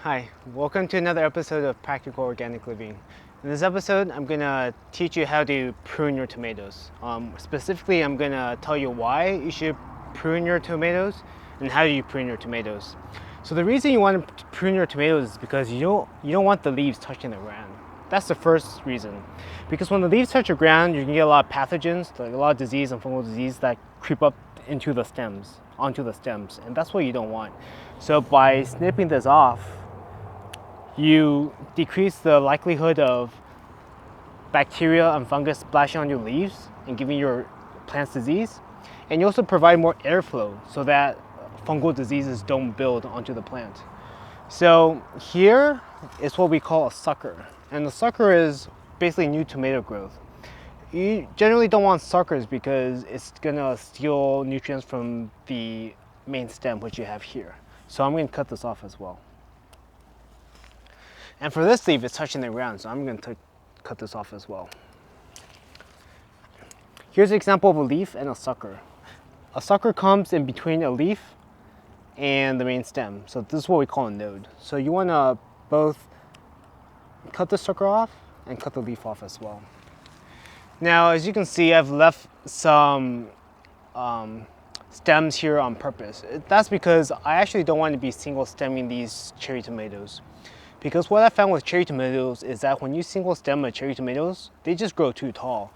Hi, welcome to another episode of Practical Organic Living. In this episode, I'm going to teach you how to prune your tomatoes. Specifically, I'm going to tell you why you should prune your tomatoes and how you prune your tomatoes. So the reason you want to prune your tomatoes is because you don't want the leaves touching the ground. That's the first reason. Because when the leaves touch the ground, you can get a lot of pathogens, like a lot of disease and fungal disease that creep up onto the stems, and that's what you don't want. So by snipping this off, you decrease the likelihood of bacteria and fungus splashing on your leaves and giving your plants disease. And you also provide more airflow so that fungal diseases don't build onto the plant. So here is what we call a sucker. And the sucker is basically new tomato growth. You generally don't want suckers because it's gonna steal nutrients from the main stem, which you have here. So I'm gonna cut this off as well. And for this leaf, it's touching the ground, so I'm going to cut this off as well. Here's an example of a leaf and a sucker. A sucker comes in between a leaf and the main stem. So this is what we call a node. So you want to both cut the sucker off and cut the leaf off as well. Now, as you can see, I've left some stems here on purpose. That's because I actually don't want to be single stemming these cherry tomatoes. Because what I found with cherry tomatoes is that when you single stem a cherry tomatoes, they just grow too tall.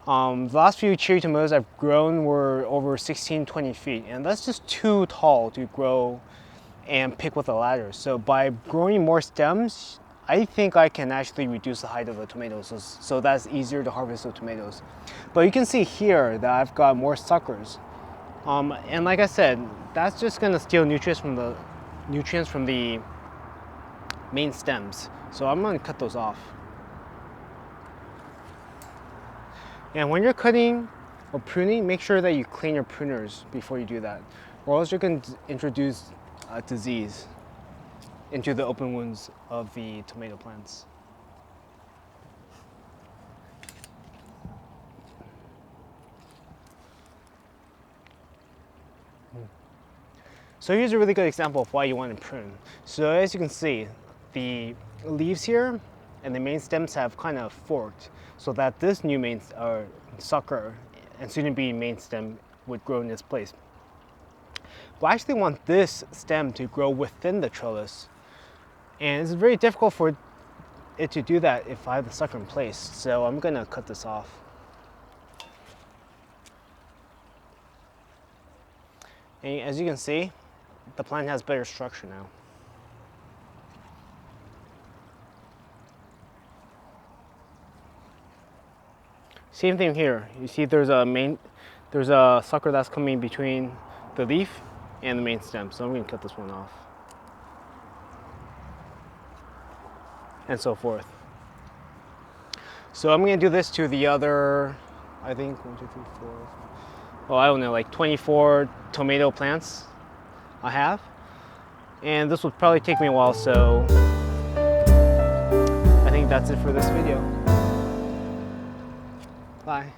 The last few cherry tomatoes I've grown were over 16, 20 feet, and that's just too tall to grow and pick with a ladder. So by growing more stems, I think I can actually reduce the height of the tomatoes, so that's easier to harvest the tomatoes. But you can see here that I've got more suckers. And like I said, that's just gonna steal nutrients from the main stems. So I'm going to cut those off. And when you're cutting or pruning, make sure that you clean your pruners before you do that, or else you're going to introduce disease into the open wounds of the tomato plants. So here's a really good example of why you want to prune. So as you can see, the leaves here and the main stems have kind of forked so that this new main sucker and soon to be main stem would grow in its place. But I actually want this stem to grow within the trellis, and it's very difficult for it to do that if I have the sucker in place. So I'm going to cut this off. And as you can see, the plant has better structure now. Same thing here. You see there's a sucker that's coming between the leaf and the main stem. So I'm going to cut this one off. And so forth. So I'm going to do this to the other, I think 1, 2, 3, 4, well, I don't know, like 24 tomato plants I have. And this will probably take me a while, so I think that's it for this video. Bye.